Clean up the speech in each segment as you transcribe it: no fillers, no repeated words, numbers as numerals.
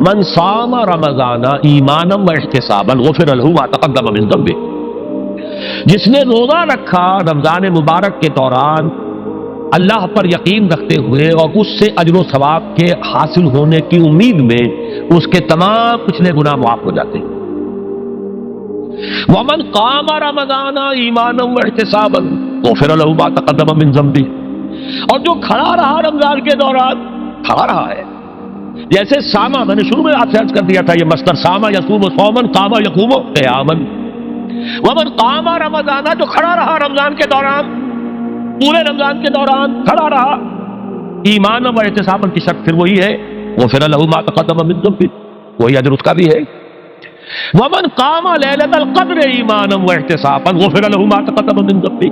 من صام رمضان ایمانا و احتسابا غفر له ما تقدم من ذنبه، جس نے روزہ رکھا رمضان مبارک کے دوران اللہ پر یقین رکھتے ہوئے اور اس سے اجر و ثواب کے حاصل ہونے کی امید میں، اس کے تمام پچھلے گناہ معاف ہو جاتے ہیں۔ ومن قام رمضان ایمانا واحتسابا غفر له ما تقدم من ذنبه، اور جو کھڑا رہا رمضان کے دوران، کھڑا رہا ہے، جیسے ساما، میں نے شروع میں آپ سے عرض کر دیا تھا، یہ مصدر ساما یصوم صوما قام یقوم قیاما، ومن قام رمضان، جو کھڑا رہا رمضان کے دوران، پورے رمضان کے دوران کھڑا رہا، ایمان و احتسابا کی شرط پھر وہی ہے، غفر له ما تقدم من ذنبه، وہی اجر اس کا بھی ہے۔ ومن قام لیلۃ القدر ایمانا واحتسابا غفر له ما تقدم من ذنبه،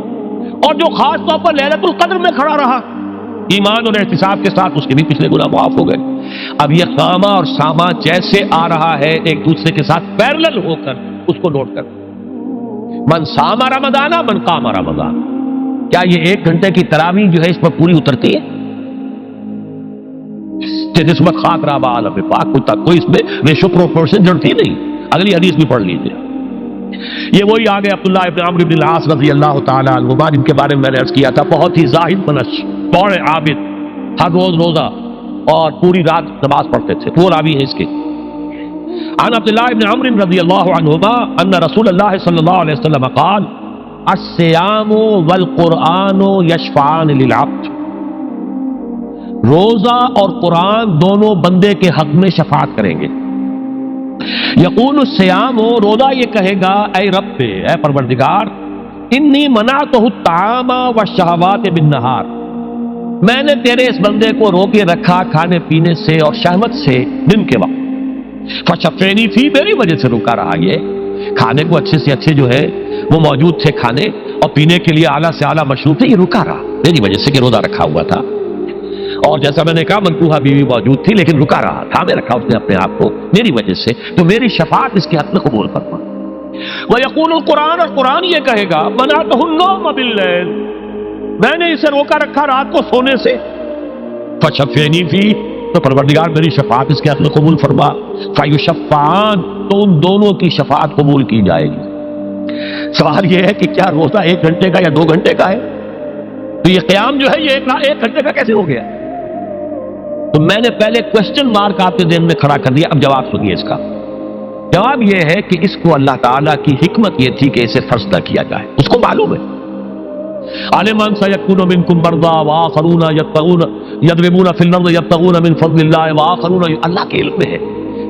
اور جو خاص طور پر لیلۃ القدر میں کھڑا رہا ایمان اور احتساب کے ساتھ، اس کے بھی پچھلے گناہ معاف ہو گئے۔ اب یہ قامہ اور سامہ جیسے آ رہا ہے ایک دوسرے کے ساتھ پیرلل ہو کر، اس کو نوٹ کر، من صام رمضان من قام رمضان، کیا یہ 1 گھنٹے کی تراویح جو ہے اس پر پوری اترتی ہے؟ نسبت خاک رابع عالم پاک کوئی اس میں ریشو پروپورشن جڑتی نہیں۔ اگلی حدیث بھی پڑھ لیجیے، یہ وہی آگے عبداللہ ابن عمرو بن العاص رضی اللہ تعالیٰ عنہما، جن کے بارے میں نے عرض کیا تھا، بہت ہی زاہد منش، بڑے عابد، ہر روز روزہ اور پوری رات نماز پڑھتے تھے، وہ راوی ہیں اس کے۔ عن عبداللہ ابن عمرو رضی اللہ عنہما ان رسول اللہ صلی اللہ علیہ وسلم قال الصیام والقرآن یشفعان للعبد، روزہ اور قرآن دونوں بندے کے حق میں شفاعت کریں گے۔ یقول الصیام، روزہ یہ کہے گا، اے رب، اے پروردگار، انی منعتہ الطعام والشہوات بالنہار، میں نے تیرے اس بندے کو روکے رکھا کھانے پینے سے اور شہوت سے دن کے وقت، فشفعنی فی، میری وجہ سے رکا رہا، یہ کھانے کو اچھے سے اچھے جو ہے وہ موجود تھے کھانے، اور پینے کے لیے اعلیٰ سے اعلیٰ مشروب تھے، یہ رکا رہا میری وجہ سے کہ روزہ رکھا ہوا تھا، اور جیسا میں نے کہا منکوحہ بیوی موجود تھی لیکن رکا رہا، تھامے رکھا اس نے اپنے آپ کو میری وجہ سے، تو میری شفاعت اس کے حق میں قبول فرما۔ وَيَقُولُ الْقُرْآنُ، اور قرآن یہ کہے گا، مَنَعْتُهُ النَّوْمَ بِاللَّيْلِ، میں نے اسے روکا رکھا رات کو سونے سے، فَشَفِّعْنِي فِيهِ، تو پروردگار میری شفاعت اس کے حق میں قبول فرما، فَيُشَفَّعَانِ، تو ان دونوں کی شفاعت قبول کی جائے گی۔ سوال یہ ہے کہ کیا روزہ 1 گھنٹے کا یا 2 گھنٹے کا ہے؟ تو یہ قیام جو ہے یہ 1 گھنٹے کا کیسے ہو گیا؟ تو میں نے پہلے کوسچن مارک آپ کے ذہن میں کھڑا کر دیا، اب جواب سنیے اس کا۔ جواب یہ ہے کہ اس کو اللہ تعالیٰ کی حکمت یہ تھی کہ اسے فرض نہ کیا جائے، اس کو معلوم ہے۔ عَلِمَ أَن سَيَكُونُ مِنكُم مَّرْضَىٰ وَآخَرُونَ يَضْرِبُونَ فِي الْأَرْضِ يَبْتَغُونَ مِن فَضْلِ اللَّهِ وَآخَرُونَ، اللہ کے علم میں ہے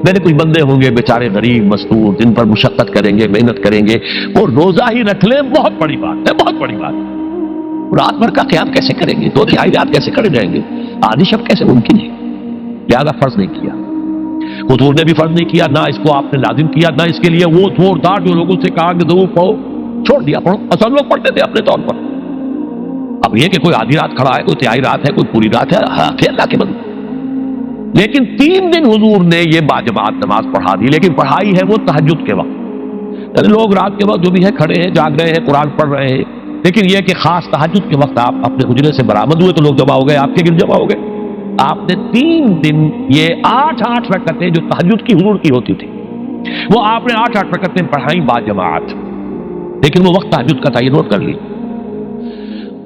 میرے کچھ بندے ہوں گے بیچارے غریب مستور، جن پر مشقت کریں گے، محنت کریں گے، وہ روزہ ہی رکھ لیں، بہت بڑی بات ہے، بہت بڑی بات ہے۔ رات بھر کا قیام کیسے کریں گے؟ 2/3 رات کیسے کرے جائیں گے؟ آدھی شب کیسے ممکن ہے؟ لہذا فرض نہیں کیا، حضور نے بھی فرض نہیں کیا، نہ اس کو آپ نے لازم کیا، نہ اس کے لیے وہ زوردار جو لوگوں سے کہا کہ ضرور پڑھو، چھوڑ دیا پڑھو، اصل لوگ پڑھتے تھے اپنے طور پر۔ اب یہ کہ کوئی آدھی رات کھڑا ہے، کوئی 1/3 رات ہے، کوئی پوری رات ہے، حق ہے اللہ کے بندے۔ لیکن 3 دن حضور نے یہ باجماعت نماز پڑھا دی، لیکن پڑھائی ہے وہ تہجد کے وقت، یعنی لوگ رات کے وقت جو بھی ہے کھڑے ہیں، جاگ رہے ہیں، قرآن پڑھ رہے ہیں، لیکن یہ کہ خاص تہجد کے وقت آپ اپنے حجرے سے برآمد ہوئے تو لوگ جمع ہو گئے، آپ کے گرد جمع ہو گئے۔ آپ نے 3 دن یہ 8 رکعتیں جو تہجد کی حضور کی ہوتی تھی، وہ آپ نے 8 رکعتیں پڑھائیں باجماعت، لیکن وہ وقت تہجد کا تھا، یہ نوٹ کر لی۔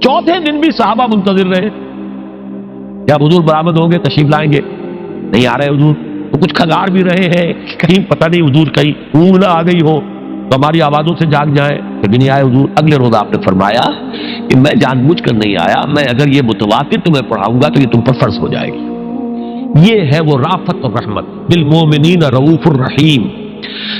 4تھے دن بھی صحابہ منتظر رہے، جب حضور برآمد ہوں گے تشریف لائیں گے، نہیں آ رہے حضور، تو کچھ کھنگار بھی رہے ہیں، کہیں پتہ نہیں حضور کہیں اونگ نہ آ گئی ہو تو ہماری آوازوں سے جاگ جائیں، پھر بھی نہیں آئے حضور۔ اگلے روز آپ نے فرمایا کہ میں جان بوجھ کر نہیں آیا، میں اگر یہ متواتر تمہیں پڑھاؤں گا تو یہ تم پر فرض ہو جائے گی۔ یہ ہے وہ رافت اور رحمت، بالمومنین رؤوف الرحیم،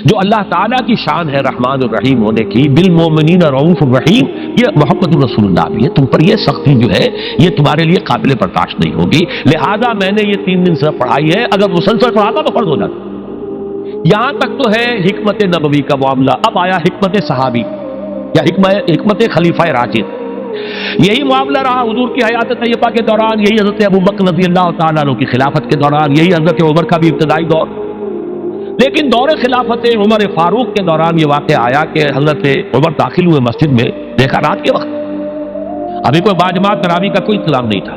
جو اللہ تعالیٰ کی شان ہے رحمان الرحیم ہونے کی، بالمومنین رؤوف الرحیم، یہ محمد الرسول اللہ بھی ہے، تم پر یہ سختی جو ہے یہ تمہارے لیے قابل برداشت نہیں ہوگی، لہذا میں نے یہ 3 دن صرف پڑھائی ہے، اگر مسلسل پڑھاتا تو فرض ہو جاتا۔ یہاں تک تو ہے حکمت نبوی کا معاملہ، اب آیا حکمت صحابی یا حکمت خلیفہ راشد۔ یہی معاملہ رہا حضور کی حیات طیبہ کے دوران، یہی حضرت ابوبکر رضی اللہ تعالیٰ عنہ کی خلافت کے دوران، یہی حضرت عمر کا بھی ابتدائی دور، لیکن دور خلافت عمر فاروق کے دوران یہ واقعہ آیا کہ حضرت عمر داخل ہوئے مسجد میں، دیکھا رات کے وقت ابھی کوئی باجماعت تراویح کا کوئی انتظام نہیں تھا،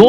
2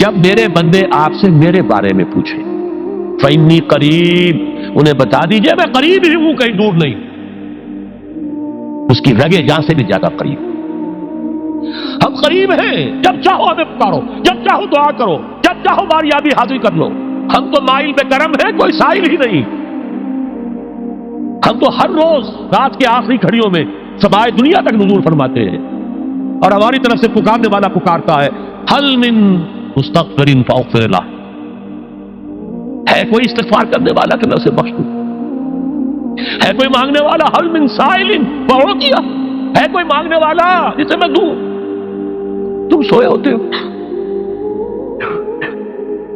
جب میرے بندے آپ سے میرے بارے میں پوچھیں فإنی قریب، انہیں بتا دیجئے میں قریب ہی ہوں، کہیں دور نہیں، اس کی رگے جان سے بھی زیادہ قریب۔ ہم قریب ہیں، جب چاہو ہمیں پکارو، جب چاہو دعا کرو، جب چاہو باریابی حاضر کر لو۔ ہم تو مائل بے کرم ہیں، کوئی سائل ہی نہیں۔ ہم تو ہر روز رات کے آخری گھڑیوں میں سمائے دنیا تک نزول فرماتے ہیں، اور ہماری طرف سے پکارنے والا پکارتا ہے حل من مستغفر فاغفر لہ، ہے کوئی استغفار کرنے والا کہ میں اسے بخش دوں، ہے کوئی مانگنے والا حل من سائل فاعطی، ہے کوئی مانگنے والا جسے میں دوں۔ تم سوئے ہوتے ہو،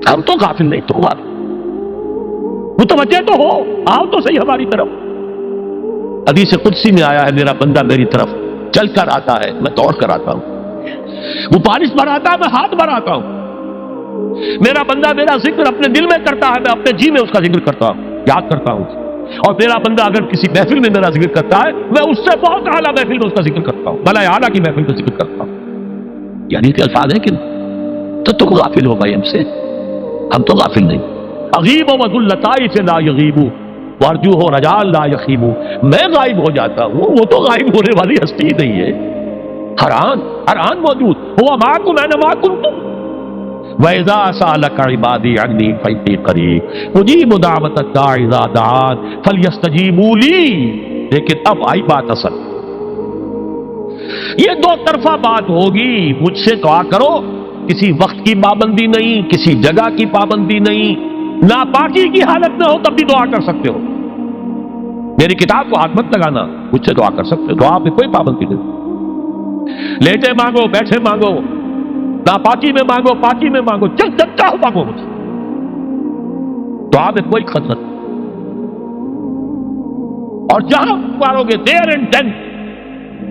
ہم تو غافل نہیں، تو غافل، متوجہ تو ہو، آؤ تو صحیح ہماری طرف۔ حدیث قدسی میں آیا ہے میرا بندہ میری طرف چل کر آتا ہے، میں دوڑ کر آتا ہوں، وہ بارش بھراتا ہے، میں ہاتھ بڑھاتا ہوں، میرا بندہ میرا ذکر اپنے دل میں کرتا ہے، میں اپنے جی میں اس کا ذکر کرتا ہوں، یاد کرتا ہوں، اور میرا بندہ اگر کسی محفل میں میرا ذکر کرتا ہے، میں اس سے بہت اعلیٰ محفل میں اس کا ذکر کرتا ہوں، بھلا اعلیٰ کی محفل میں ذکر کرتا ہوں۔ یعنی کہ الفاظ ہیں کہ تو تم غافل ہو بھائی ہم سے، ہم تو غافل نہیں۔ اغیب و ذلطائف لا یغیب وارجو ہو رجا لا یخیب، میں غائب ہو جاتا ہوں، وہ تو غائب ہونے والی ہستی ہی نہیں ہے، ہر آن موجود، ہوا معکم اینما کنتم وَإِذَا سَأَلَكَ عِبَادِي عَنِّي فَإِنِّي قَرِيبٌ أُجِيبُ دَعْوَةَ الدَّاعِ إِذَا دَعَانِ فَلْيَسْتَجِيبُوا لِي۔ لیکن اب آئی بات اصل، یہ دو طرفہ بات ہوگی، مجھ سے دعا کرو، کسی وقت کی پابندی نہیں، کسی جگہ کی پابندی نہیں، ناپاکی کی حالت میں ہو تب بھی دعا کر سکتے ہو، میری کتاب کو ہاتھ مت لگانا، مجھ سے دعا کر سکتے ہو، دعا پہ کوئی پابندی نہیں، لیٹے مانگو، بیٹھے مانگو، ناپاکی میں مانگو، پاکی میں مانگو، جب چاہو مانگو مجھ سے، دعا میں کوئی خطرت نہیں، اور جہاں پکارو گے there and then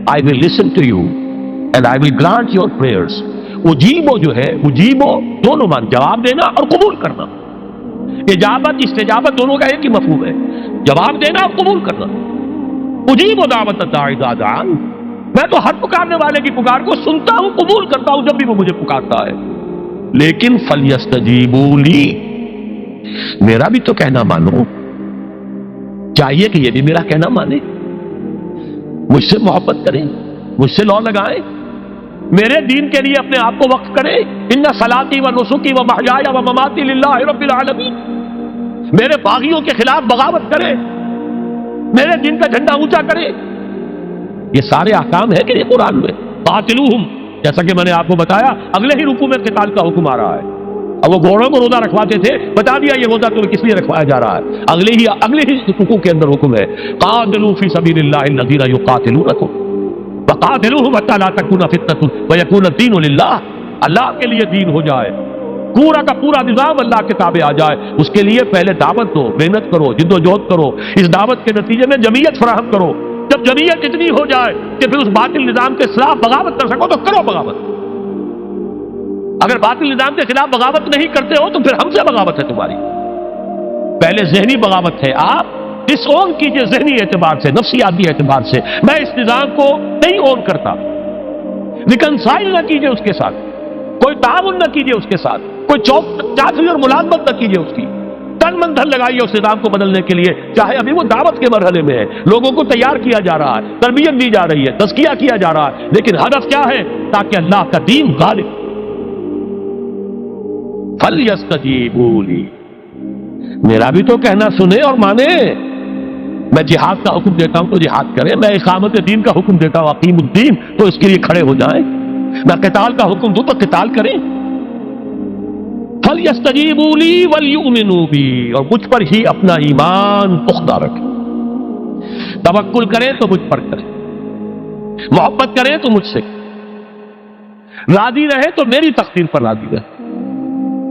I will listen to you and I will grant your prayers۔ اجیبو جو ہے، اجیبو دونوں مان، جواب دینا اور قبول کرنا، اجابت استجابت دونوں کا ایک ہی مفہوم ہے، جواب دینا اور قبول کرنا۔ اجیبو دعوت الداعی اذا دعان، میں تو ہر پکارنے والے کی پکار کو سنتا ہوں، قبول کرتا ہوں جب بھی وہ مجھے پکارتا ہے، لیکن فَلْيَسْتَجِيبُوا لِي، میرا بھی تو کہنا مانو، چاہیے کہ یہ بھی میرا کہنا مانے، مجھ سے محبت کریں، مجھ سے لو لگائیں، میرے دین کے لیے اپنے آپ کو وقف کریں، ان صلاتی و نسکی و محیای و مماتی للہ رب العالمین، میرے باغیوں کے خلاف بغاوت کریں، میرے دین کا جھنڈا اونچا کریں، یہ سارے احکام ہیں کہ یہ قرآن میں۔ قاتلوہم، جیسا کہ میں نے آپ کو بتایا اگلے ہی رکوع میں قتال کا حکم آ رہا ہے، اب وہ گھوڑوں کو روزہ رکھواتے تھے، بتا دیا یہ روزہ تمہیں کس لیے رکھوایا جا رہا ہے، اگلے ہی رکوع کے اندر حکم ہے قاتلوا فی سبیل اللہ الذین یقاتلونکم وقاتلوہم حتی لا تکون فتنۃ ویکون الدین للہ، اللہ کے لیے دین ہو جائے، پورا کا پورا نظام اللہ کے تابع آ جائے، اس کے لیے پہلے دعوت دو، محنت کرو، جد و جہد کرو، اس دعوت کے نتیجے میں جمعیت فراہم کرو، جب جمعیت اتنی ہو جائے کہ پھر اس باطل نظام کے خلاف بغاوت کر سکو تو کرو بغاوت، اگر باطل نظام کے خلاف بغاوت نہیں کرتے ہو تو پھر ہم سے بغاوت ہے تمہاری، پہلے ذہنی بغاوت ہے، آپ ڈس اون کیجئے ذہنی اعتبار سے، نفسیاتی اعتبار سے، میں اس نظام کو نہیں اون کرتا، ریکنسائل نہ کیجئے اس کے ساتھ، کوئی تعاون نہ کیجئے اس کے ساتھ، کوئی چاچری اور ملازمت نہ کیجئے اس کی، تن من دھن لگائیے اس نظام کو بدلنے کے لیے، چاہے ابھی وہ دعوت کے مرحلے میں ہے، لوگوں کو تیار کیا جا رہا ہے، تربیت دی جا رہی ہے، تزکیہ کیا جا رہا ہے، لیکن ہدف کیا ہے؟ تاکہ اللہ کا دین غالب۔ فَلْيَسْتَجِيبُوا لِي، میرا بھی تو کہنا سنے اور مانے، میں جہاد کا حکم دیتا ہوں تو جہاد کریں، میں اقامت دین کا حکم دیتا ہوں اقیم الدین تو اس کے لیے کھڑے ہو جائیں، میں قتال کا حکم دوں تو قتال کریں۔ فَلْيَسْتَجِيبُوا لِي وَلْيُؤْمِنُوا بِي، اور مجھ پر ہی اپنا ایمان پختہ رکھیں، توکل کریں تو مجھ پر کریں، محبت کریں تو مجھ سے، راضی رہے تو میری تقدیر پر راضی رہے،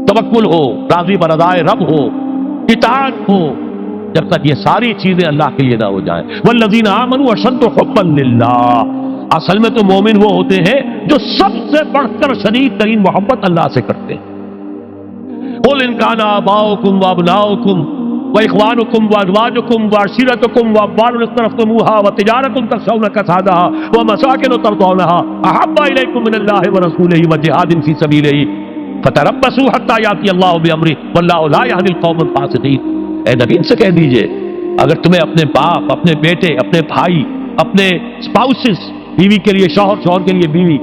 توکل ہو، راضی برضائے رب ہو، اطاعت ہو، جب تک یہ ساری چیزیں اللہ کے لیے نہ ہو جائیں۔ والذین آمنوا اشد حبا للہ، اصل میں تو مومن وہ ہوتے ہیں جو سب سے بڑھ کر شدید ترین محبت اللہ سے کرتے ہیں۔ قل ان کان آباؤکم وابناؤکم واخوانکم وازواجکم وعشیرتکم واموال اقترفتموها وتجارۃ تخشون کسادها ومساکن ترضونها احب الیکم من اللہ ورسولہ وجہاد فی سبیلہ فتربصوا حتی یاتی اللہ بامرہ واللہ لا یہدی القوم الفاسقین. اے نبی ان سے کہہ دیجئے اگر تمہیں اپنے باپ، اپنے بیٹے، اپنے بھائی، اپنے اسپاؤسز، بیوی کے لیے شوہر، شوہر کے لیے بیوی،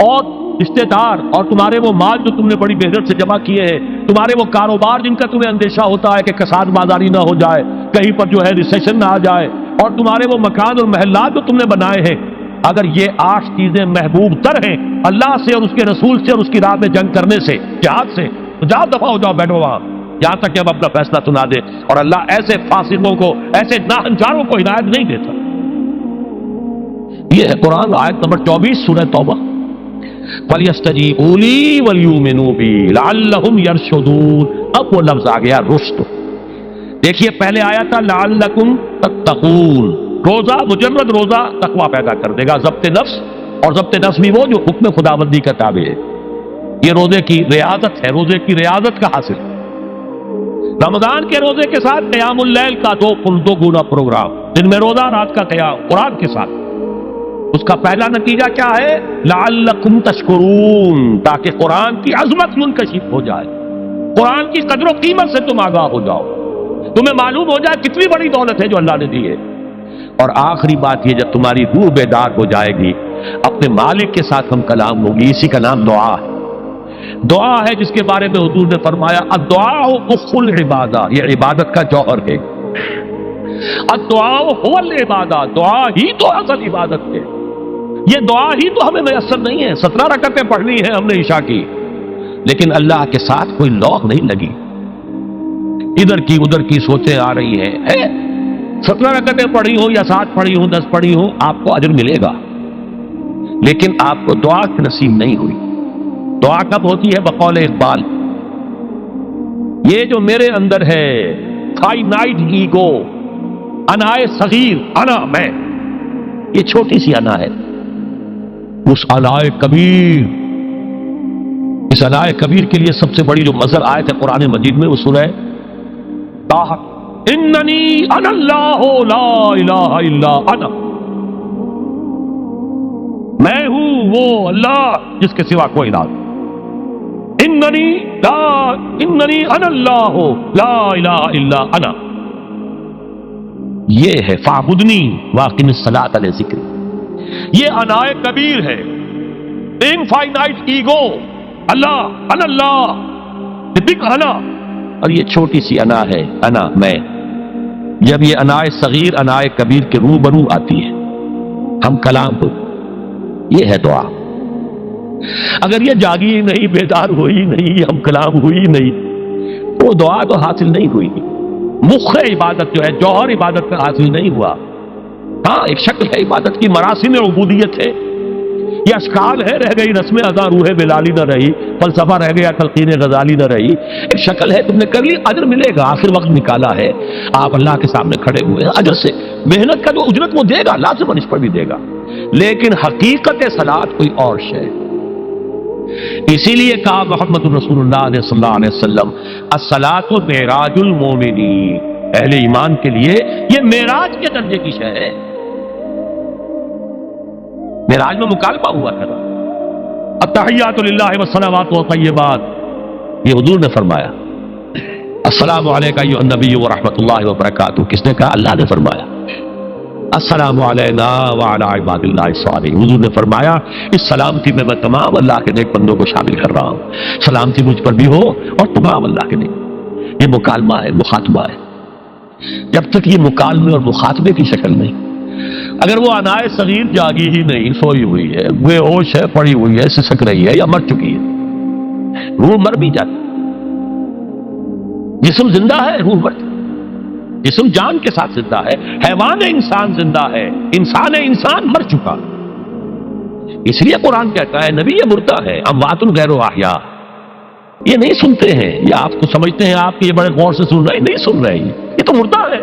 اور رشتے دار، اور تمہارے وہ مال جو تم نے بڑی محنت سے جمع کیے ہیں، تمہارے وہ کاروبار جن کا تمہیں اندیشہ ہوتا ہے کہ کساد بازاری نہ ہو جائے، کہیں پر جو ہے ریسیشن نہ آ جائے، اور تمہارے وہ مکان اور محلات جو تم نے بنائے ہیں، اگر یہ 8 چیزیں محبوب تر ہیں اللہ سے اور اس کے رسول سے اور اس کی راہ میں جنگ کرنے سے، جہاد سے، تو جاؤ دفع ہو جاؤ، بیٹھو وہاں یہاں تک کہ اب اپنا فیصلہ سنا دے. اور اللہ ایسے فاسقوں کو، ایسے ناہنجاروں کو ہدایت نہیں دیتا. یہ ہے قرآن آیت نمبر 24 سورہ توبہ. فَلْيَسْتَجِيبُوا لِي وَلْيُؤْمِنُوا بِي لَعَلَّهُمْ يَرْشُدُونَ. اب وہ لفظ آ گیا رشد. دیکھیے پہلے آیا تھا لَعَلَّكُمْ تَتَّقُونَ. روزہ، مجرد روزہ تقوی پیدا کر دے گا، ضبط نفس. اور ضبط نفس بھی وہ جو حکم خداوندی کا تابع ہے. یہ روزے کی ریاضت ہے، روزے کی ریاضت کا حاصل. رمضان کے روزے کے ساتھ قیام اللیل کا دو گنا پروگرام، دن میں روزہ، رات کا قیام قرآن کے ساتھ. اس کا پہلا نتیجہ کیا ہے؟ لعلکم تشکرون، تاکہ قرآن کی عظمت منکشف ہو جائے، قرآن کی قدر و قیمت سے تم آگاہ ہو جاؤ، تمہیں معلوم ہو جائے کتنی بڑی دولت ہے جو اللہ نے دی ہے. اور آخری بات یہ، جب تمہاری روح بیدار ہو جائے گی، اپنے مالک کے ساتھ ہم کلام ہوگی. اسی کا نام دعا ہے. دعا ہے جس کے بارے میں حضور نے فرمایا الدعاء اخ العبادہ، یہ عبادت کا جوہر ہے. الدعاء هو العبادہ، دعا ہی تو اصل عبادت ہے. یہ دعا ہی تو ہمیں میسر نہیں ہے. 17 رکعتیں پڑھنی ہیں ہم نے عشاء کی، لیکن اللہ کے ساتھ کوئی لوگ نہیں لگی، ادھر کی ادھر کی سوچیں آ رہی ہیں. 17 رکعتیں پڑھی ہوں یا 7 پڑھی ہوں، 10 پڑھی ہوں، آپ کو اجر ملے گا، لیکن آپ کو دعا نصیب نہیں ہوئی. دعا کب ہوتی ہے؟ بقول اقبال، یہ جو میرے اندر ہے فائنائٹ ایگو، انائے صغیر، انا میں، یہ چھوٹی سی انا ہے. اس انائے کبیر، اس انائے کبیر کے لیے سب سے بڑی جو مظہر آیت ہے قرآن مجید میں وہ سورہ طٰہٰ، اننی انا اللہ لا الہ الا انا، میں ہوں وہ اللہ جس کے سوا کوئی نہ. اننی انا اللہ لا الہ الا انا. یہ ہے فاعبدنی واقم الصلاۃ علی ذکر. یہ انائے کبیر ہے، انفائنائٹ ایگو، اللہ، انا اللہ، بگ انا. اور یہ چھوٹی سی انا ہے، انا میں. جب یہ انائے صغیر انائے کبیر کے روبرو آتی ہے، ہم کلام کو، یہ ہے دعا. اگر یہ جاگی ہی نہیں، بیدار ہوئی نہیں، ہم کلام ہوئی نہیں، وہ دعا تو حاصل نہیں ہوئی. مخ عبادت جو ہے، جوہر عبادت کا حاصل نہیں ہوا. ہاں ایک شکل ہے عبادت کی، مراسم عبودیت ہے، یہ اشکال ہے، رہ گئی رسم ادا روح بلالی نہ رہی، فلسفہ رہ گیا، تلقین غزالی نہ رہی. ایک شکل ہے، تم نے کر لی، اجر ملے گا. آخر وقت نکالا ہے، آپ اللہ کے سامنے کھڑے ہوئے ہیں، اجر سے محنت کا جو اجرت وہ دے گا، لازماً اس پر بھی دے گا. لیکن حقیقت صلاۃ کوئی اور شے. اسی لیے کہا محمد رسول اللہ صلی اللہ علیہ وسلم الصلاۃ معراج المومنین، اہل ایمان کے لیے یہ معراج کے درجے کی شے ہے. معراج میں مکالمہ ہوا تھا، التحیات للہ والصلوات والطیبات، یہ حضور نے فرمایا. السلام علیکم ایھا النبی ورحمۃ اللہ وبرکاتہ، کس نے کہا؟ اللہ نے فرمایا. السلام علینا وعلی عباد اللہ الصالحین، حضور نے فرمایا اس سلامتی میں میں تمام اللہ کے نیک بندوں کو شامل کر رہا ہوں. سلامتی مجھ پر بھی ہو اور تمام اللہ کے نیک. یہ مکالمہ ہے، مخاطبہ ہے. جب تک یہ مکالمے اور مخاطبے کی شکل نہیں، اگر وہ انائے صغیر جاگی ہی نہیں، سوئی ہوئی ہے، بے ہوش ہے، پڑی ہوئی ہے، سسک رہی ہے یا مر چکی ہے، روح مر بھی جاتی. جسم زندہ ہے، روح مرتی. جسم جان کے ساتھ زندہ ہے، حیوان انسان زندہ ہے، انسان مر چکا. اس لیے قرآن کہتا ہے نبی یہ مردہ ہے، اموات غیر احیاء. یہ نہیں سنتے ہیں، یہ آپ کو سمجھتے ہیں آپ یہ بڑے غور سے سن رہے ہیں، نہیں سن رہے ہیں، یہ تو مردہ ہے،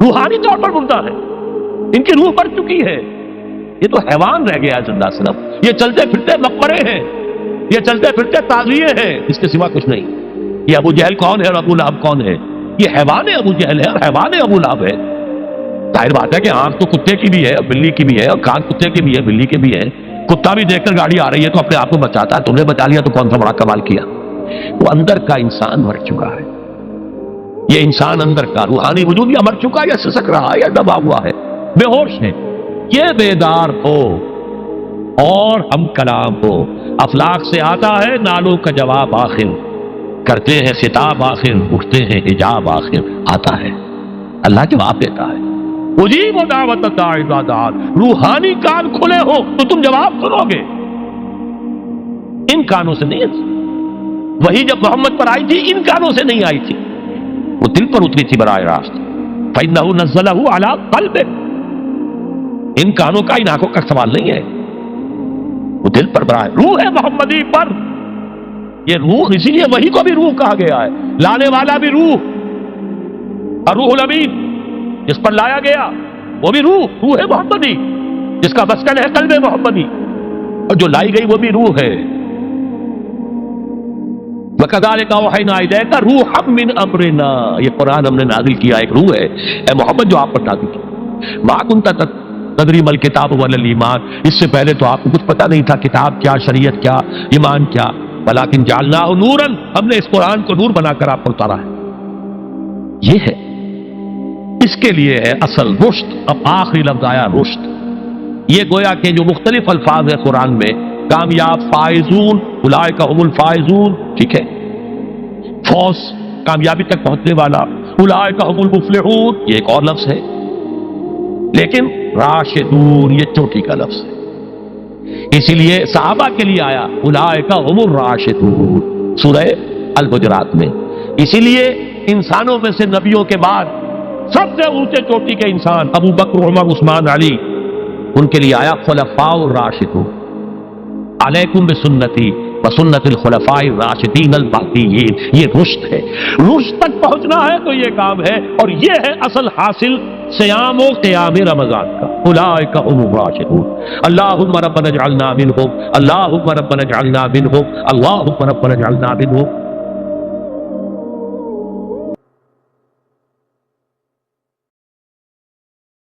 روحانی طور پر مردہ ہے، ان کی روح مر چکی ہے. یہ تو حیوان رہ گیا زندہ صرف. یہ چلتے پھرتے مقبرے ہیں، یہ چلتے پھرتے تعزیے ہیں، اس کے سوا کچھ نہیں. یہ ابو جہل کون ہے اور ابو لہب کون ہے؟ یہ حیوان ابو جہل ہے اور حیوان ابو لہب ہے. ظاہر بات ہے کہ آنکھ تو کتے کی بھی ہے اور بلی کی بھی ہے، اور کان کتے کے بھی ہے، بلی کے بھی ہے. کتا بھی دیکھ کر گاڑی آ رہی ہے تو اپنے آپ کو بچاتا ہے، تم نے بچا لیا تو کون سا بڑا کمال کیا۔ وہ اندر کا انسان مر چکا ہے، یہ انسان اندر کا روحانی وجود یا مر چکا ہے یا سسک رہا ہے یا دبا ہوا ہے، بے ہوش ہے۔ یہ بیدار ہو اور ہم کلام ہو۔ افلاک سے آتا ہے نالوں کا جواب آخر، کرتے ہیں خطاب آخر، اٹھتے ہیں حجاب آخر، آتا ہے اللہ جواب دیتا ہے۔ اجیب دعوت الداعی اذا دعان، روحانی کان کھلے ہو تو تم جواب سنو گے، ان کانوں سے نہیں۔ وہی جب محمد پر آئی تھی ان کانوں سے نہیں آئی تھی، وہ دل پر اتری تھی براہ راست۔ فإنه نزله على قلبك، ان کانوں کا ان آنکھوں کا سوال نہیں ہے، وہ دل پر براہ روح محمدی پر۔ یہ روح اسی لیے وہی کو بھی روح کہا گیا ہے، لانے والا بھی روح، اور روح الامین جس پر لایا گیا وہ بھی روح محمدی، جس کا مسکن ہے قلب محمدی، اور جو لائی گئی وہ بھی روح ہے۔ وَكَذَلِكَ أَوْحَيْنَا إِلَيْكَ رُوحًا مِّنْ أَمْرِنَا، یہ قرآن ہم نے نازل کیا، ایک روح ہے اے محمد جو آپ پر نازل کی۔ مَا كُنْتَ تَدْرِي مَا الْكِتَابُ وَلَا الْإِيمَانُ، اس سے پہلے تو آپ کو کچھ پتہ نہیں تھا، کتاب کیا، شریعت کیا، ایمان کیا، وَلَٰكِنْ جَعَلْنَاهُ نُورًا، ہم نے اس قرآن کو نور بنا کر آپ پر اتارا ہے۔ یہ ہے، اس کے لیے ہے اصل رشد۔ اب آخری لفظ آیا رشد، یہ گویا کہ جو مختلف الفاظ ہے قرآن میں، کامیاب، فائزون، اولئک هم الفائزون، ٹھیک ہے، فوز، کامیابی تک پہنچنے والا، اولئک هم المفلحون، یہ ایک اور لفظ ہے، لیکن راشدون یہ چوٹی کا لفظ ہے، اسی لیے صحابہ کے لیے آیا اولئک هم الراشدون سورہ الحجرات میں۔ اسی لیے انسانوں میں سے نبیوں کے بعد سب سے اونچے چوٹی کے انسان ابو بکر، عمر، عثمان، علی، ان کے لیے آیا خلفاء الراشدون، علیکم بسنتی وسنت الخلفاء الراشدین المہدیین۔ یہ رشد ہے، رشد تک پہنچنا ہے تو یہ کام ہے، اور یہ ہے اصل حاصل صیام و قیام رمضان کا۔ اولئک هم الراشدون، اللہم ربنا اجعلنا منہم، اللہم ربنا اجعلنا منہم، اللہم ربنا اجعلنا منہم۔